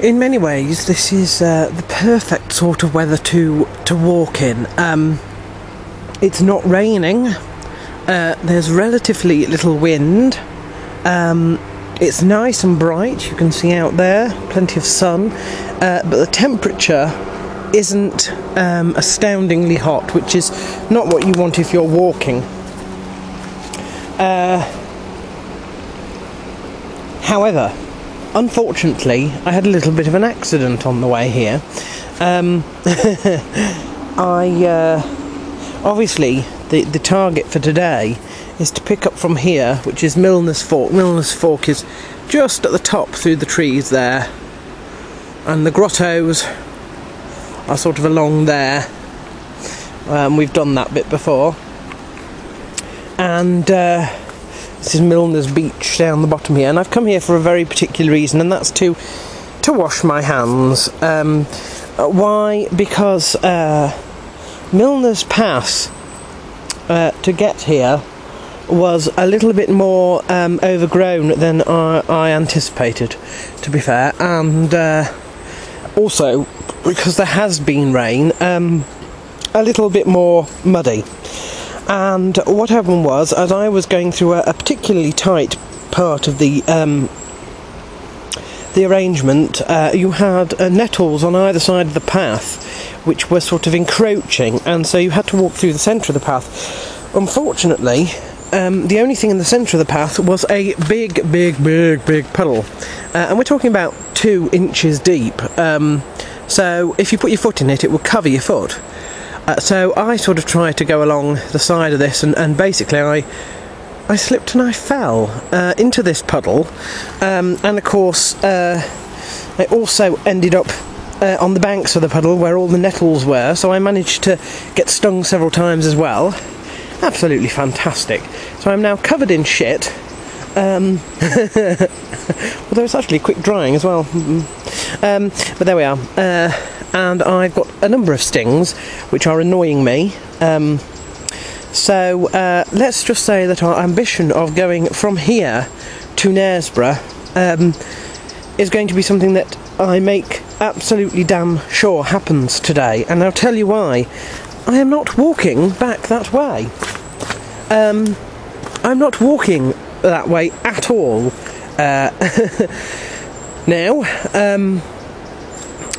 In many ways, this is the perfect sort of weather to walk in. It's not raining. There's relatively little wind. It's nice and bright. You can see out there, plenty of sun. But the temperature isn't astoundingly hot, which is not what you want if you're walking. However, unfortunately, I had a little bit of an accident on the way here. Obviously, the target for today is to pick up from here, which is Milner's Fork. Milner's Fork is just at the top through the trees there, and the grottos are sort of along there. We've done that bit before. And this is Milner's Beach down the bottom here, and I've come here for a very particular reason, and that's to wash my hands. Why? Because Milner's Pass to get here was a little bit more overgrown than I anticipated, to be fair, and also because there has been rain, a little bit more muddy. And what happened was, as I was going through a particularly tight part of the arrangement, you had nettles on either side of the path, which were sort of encroaching, and so you had to walk through the centre of the path. Unfortunately, the only thing in the centre of the path was a big puddle, and we're talking about 2 inches deep. So if you put your foot in it, it will cover your foot. So I sort of tried to go along the side of this, and basically I slipped and I fell into this puddle, and of course I also ended up on the banks of the puddle where all the nettles were, so I managed to get stung several times as well. Absolutely fantastic. So I'm now covered in shit, although it's actually quick drying as well. But there we are. And I've got a number of stings which are annoying me. So let's just say that our ambition of going from here to Knaresborough is going to be something that I make absolutely damn sure happens today, and I'll tell you why. I am not walking back that way. I'm not walking that way at all. Now,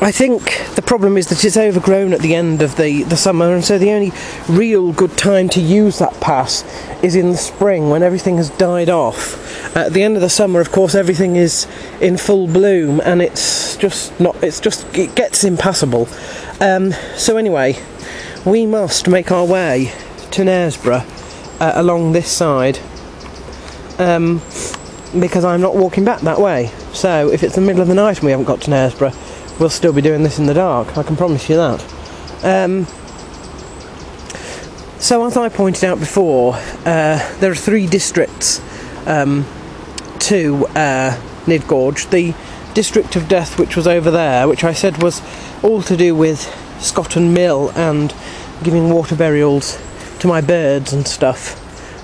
I think the problem is that it's overgrown at the end of the summer, and so the only real good time to use that pass is in the spring, when everything has died off. At the end of the summer, of course, everything is in full bloom, and it gets impassable. So anyway, we must make our way to Knaresborough along this side, because I'm not walking back that way. So if it's the middle of the night and we haven't got to Knaresborough, we'll still be doing this in the dark, I can promise you that. So as I pointed out before, there are 3 districts to Nidd Gorge. The district of death, which was over there, which I said was all to do with Scotton Mill and giving water burials to my birds and stuff.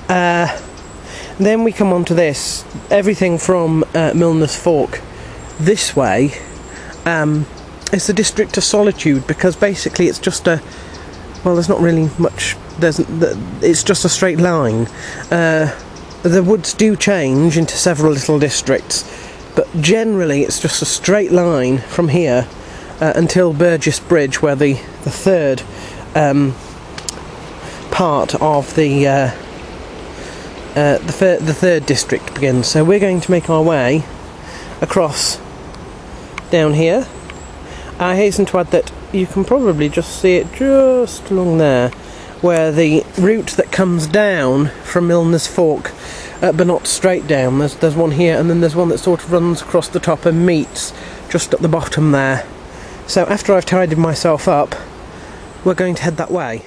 Then we come on to this. Everything from Milner's Fork this way, it's the district of solitude, because basically it's just there's not really much, it's just a straight line. The woods do change into several little districts, but generally it's just a straight line from here until Burgess Bridge, where the third part of the third district begins. So we're going to make our way across down here. I hasten to add that you can probably just see it just along there, where the route that comes down from Milner's Fork, but not straight down. There's one here, and then there's one that sort of runs across the top and meets just at the bottom there. So after I've tidied myself up, we're going to head that way.